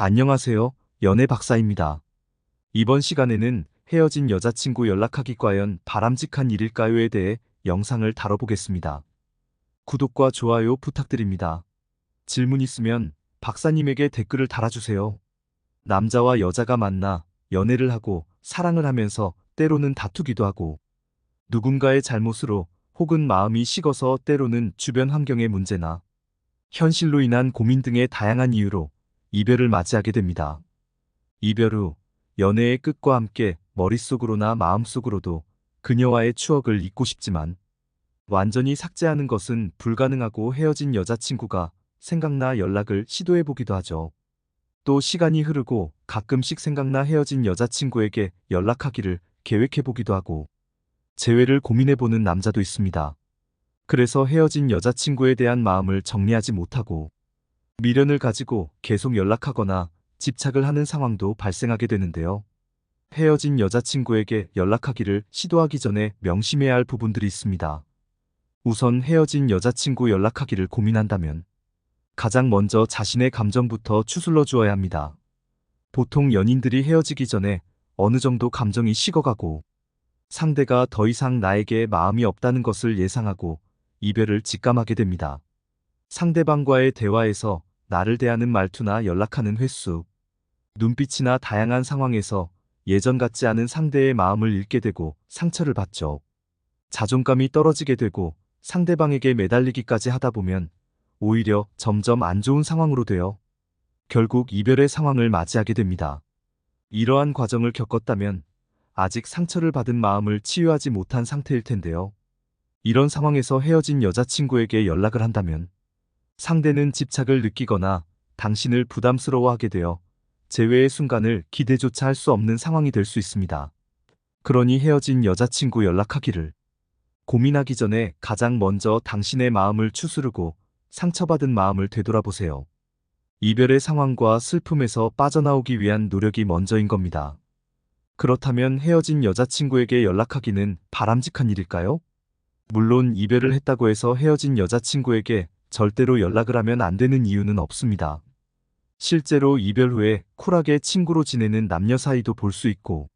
안녕하세요. 연애 박사입니다. 이번 시간에는 헤어진 여자친구 연락하기 과연 바람직한 일일까요에 대해 영상을 다뤄보겠습니다. 구독과 좋아요 부탁드립니다. 질문 있으면 박사님에게 댓글을 달아주세요. 남자와 여자가 만나 연애를 하고 사랑을 하면서 때로는 다투기도 하고 누군가의 잘못으로 혹은 마음이 식어서 때로는 주변 환경의 문제나 현실로 인한 고민 등의 다양한 이유로 이별을 맞이하게 됩니다. 이별 후 연애의 끝과 함께 머릿속으로나 마음속으로도 그녀와의 추억을 잊고 싶지만 완전히 삭제하는 것은 불가능하고 헤어진 여자친구가 생각나 연락을 시도해보기도 하죠. 또 시간이 흐르고 가끔씩 생각나 헤어진 여자친구에게 연락하기를 계획해보기도 하고 재회를 고민해보는 남자도 있습니다. 그래서 헤어진 여자친구에 대한 마음을 정리하지 못하고 미련을 가지고 계속 연락하거나 집착을 하는 상황도 발생하게 되는데요. 헤어진 여자친구에게 연락하기를 시도하기 전에 명심해야 할 부분들이 있습니다. 우선 헤어진 여자친구 연락하기를 고민한다면 가장 먼저 자신의 감정부터 추슬러 주어야 합니다. 보통 연인들이 헤어지기 전에 어느 정도 감정이 식어가고 상대가 더 이상 나에게 마음이 없다는 것을 예상하고 이별을 직감하게 됩니다. 상대방과의 대화에서 나를 대하는 말투나 연락하는 횟수, 눈빛이나 다양한 상황에서 예전 같지 않은 상대의 마음을 잃게 되고 상처를 받죠. 자존감이 떨어지게 되고 상대방에게 매달리기까지 하다 보면 오히려 점점 안 좋은 상황으로 되어 결국 이별의 상황을 맞이하게 됩니다. 이러한 과정을 겪었다면 아직 상처를 받은 마음을 치유하지 못한 상태일 텐데요. 이런 상황에서 헤어진 여자친구에게 연락을 한다면 상대는 집착을 느끼거나 당신을 부담스러워하게 되어 재회의 순간을 기대조차 할 수 없는 상황이 될 수 있습니다. 그러니 헤어진 여자친구 연락하기를 고민하기 전에 가장 먼저 당신의 마음을 추스르고 상처받은 마음을 되돌아보세요. 이별의 상황과 슬픔에서 빠져나오기 위한 노력이 먼저인 겁니다. 그렇다면 헤어진 여자친구에게 연락하기는 바람직한 일일까요? 물론 이별을 했다고 해서 헤어진 여자친구에게 절대로 연락을 하면 안 되는 이유는 없습니다. 실제로 이별 후에 쿨하게 친구로 지내는 남녀 사이도 볼 수 있고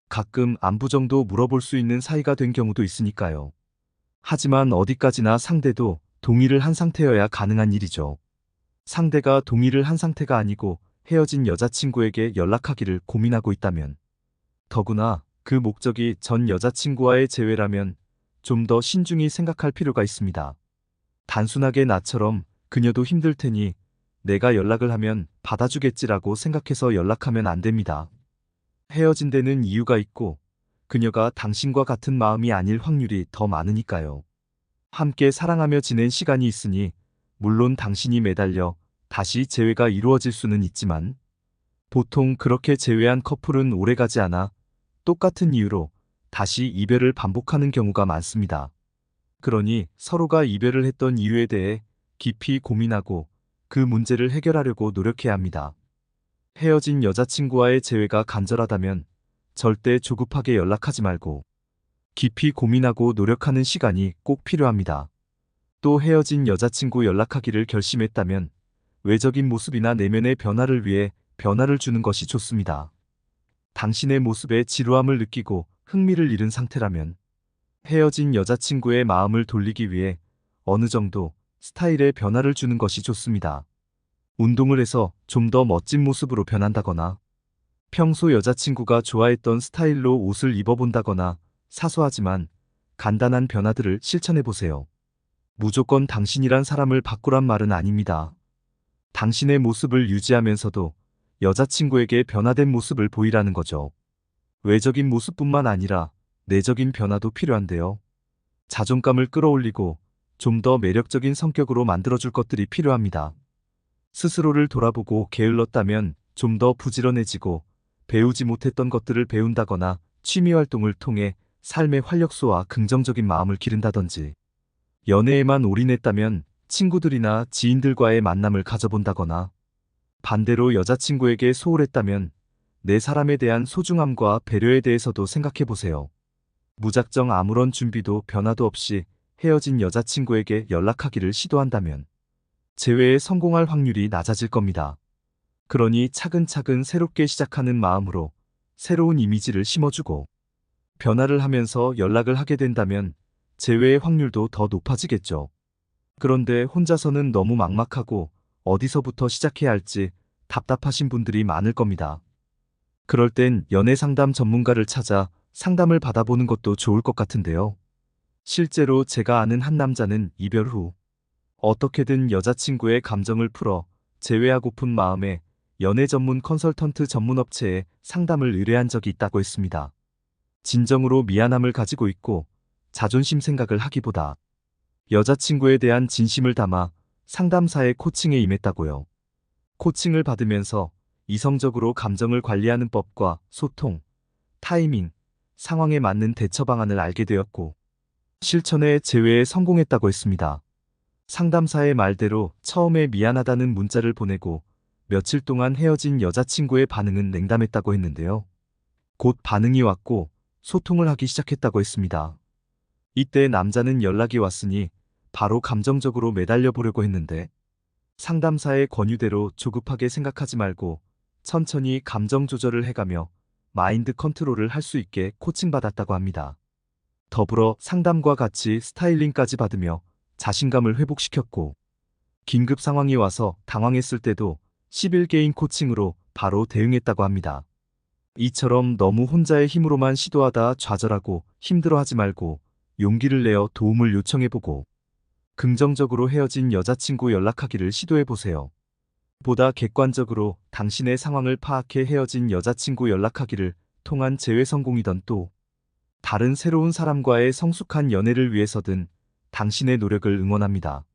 가끔 안부 정도 물어볼 수 있는 사이가 된 경우도 있으니까요. 하지만 어디까지나 상대도 동의를 한 상태여야 가능한 일이죠. 상대가 동의를 한 상태가 아니고 헤어진 여자친구에게 연락하기를 고민하고 있다면 더구나 그 목적이 전 여자친구와의 재회라면 좀 더 신중히 생각할 필요가 있습니다. 단순하게 나처럼 그녀도 힘들 테니 내가 연락을 하면 받아주겠지라고 생각해서 연락하면 안 됩니다. 헤어진 데는 이유가 있고 그녀가 당신과 같은 마음이 아닐 확률이 더 많으니까요. 함께 사랑하며 지낸 시간이 있으니 물론 당신이 매달려 다시 재회가 이루어질 수는 있지만 보통 그렇게 재회한 커플은 오래가지 않아 똑같은 이유로 다시 이별을 반복하는 경우가 많습니다. 그러니 서로가 이별을 했던 이유에 대해 깊이 고민하고 그 문제를 해결하려고 노력해야 합니다. 헤어진 여자친구와의 재회가 간절하다면 절대 조급하게 연락하지 말고 깊이 고민하고 노력하는 시간이 꼭 필요합니다. 또 헤어진 여자친구 연락하기를 결심했다면 외적인 모습이나 내면의 변화를 위해 변화를 주는 것이 좋습니다. 당신의 모습에 지루함을 느끼고 흥미를 잃은 상태라면 헤어진 여자친구의 마음을 돌리기 위해 어느 정도 스타일의 변화를 주는 것이 좋습니다. 운동을 해서 좀 더 멋진 모습으로 변한다거나 평소 여자친구가 좋아했던 스타일로 옷을 입어본다거나 사소하지만 간단한 변화들을 실천해보세요. 무조건 당신이란 사람을 바꾸란 말은 아닙니다. 당신의 모습을 유지하면서도 여자친구에게 변화된 모습을 보이라는 거죠. 외적인 모습뿐만 아니라 내적인 변화도 필요한데요. 자존감을 끌어올리고 좀 더 매력적인 성격으로 만들어줄 것들이 필요합니다. 스스로를 돌아보고 게을렀다면 좀 더 부지런해지고 배우지 못했던 것들을 배운다거나 취미활동을 통해 삶의 활력소와 긍정적인 마음을 기른다든지 연애에만 올인했다면 친구들이나 지인들과의 만남을 가져본다거나 반대로 여자친구에게 소홀했다면 내 사람에 대한 소중함과 배려에 대해서도 생각해보세요. 무작정 아무런 준비도 변화도 없이 헤어진 여자친구에게 연락하기를 시도한다면 재회에 성공할 확률이 낮아질 겁니다. 그러니 차근차근 새롭게 시작하는 마음으로 새로운 이미지를 심어주고 변화를 하면서 연락을 하게 된다면 재회의 확률도 더 높아지겠죠. 그런데 혼자서는 너무 막막하고 어디서부터 시작해야 할지 답답하신 분들이 많을 겁니다. 그럴 땐 연애 상담 전문가를 찾아 상담을 받아보는 것도 좋을 것 같은데요. 실제로 제가 아는 한 남자는 이별 후 어떻게든 여자친구의 감정을 풀어 재회하고픈 마음에 연애 전문 컨설턴트 전문 업체에 상담을 의뢰한 적이 있다고 했습니다. 진정으로 미안함을 가지고 있고 자존심 생각을 하기보다 여자친구에 대한 진심을 담아 상담사의 코칭에 임했다고요. 코칭을 받으면서 이성적으로 감정을 관리하는 법과 소통, 타이밍, 상황에 맞는 대처 방안을 알게 되었고 실천에 재회에 성공했다고 했습니다. 상담사의 말대로 처음에 미안하다는 문자를 보내고 며칠 동안 헤어진 여자친구의 반응은 냉담했다고 했는데요. 곧 반응이 왔고 소통을 하기 시작했다고 했습니다. 이때 남자는 연락이 왔으니 바로 감정적으로 매달려 보려고 했는데 상담사의 권유대로 조급하게 생각하지 말고 천천히 감정 조절을 해가며 마인드 컨트롤을 할 수 있게 코칭받았다고 합니다. 더불어 상담과 같이 스타일링까지 받으며 자신감을 회복시켰고 긴급 상황이 와서 당황했을 때도 11개인 코칭으로 바로 대응했다고 합니다. 이처럼 너무 혼자의 힘으로만 시도하다 좌절하고 힘들어하지 말고 용기를 내어 도움을 요청해보고 긍정적으로 헤어진 여자친구 연락하기를 시도해보세요. 보다 객관적으로 당신의 상황을 파악해 헤어진 여자친구 연락하기를 통한 재회 성공이던 또 다른 새로운 사람과의 성숙한 연애를 위해서든 당신의 노력을 응원합니다.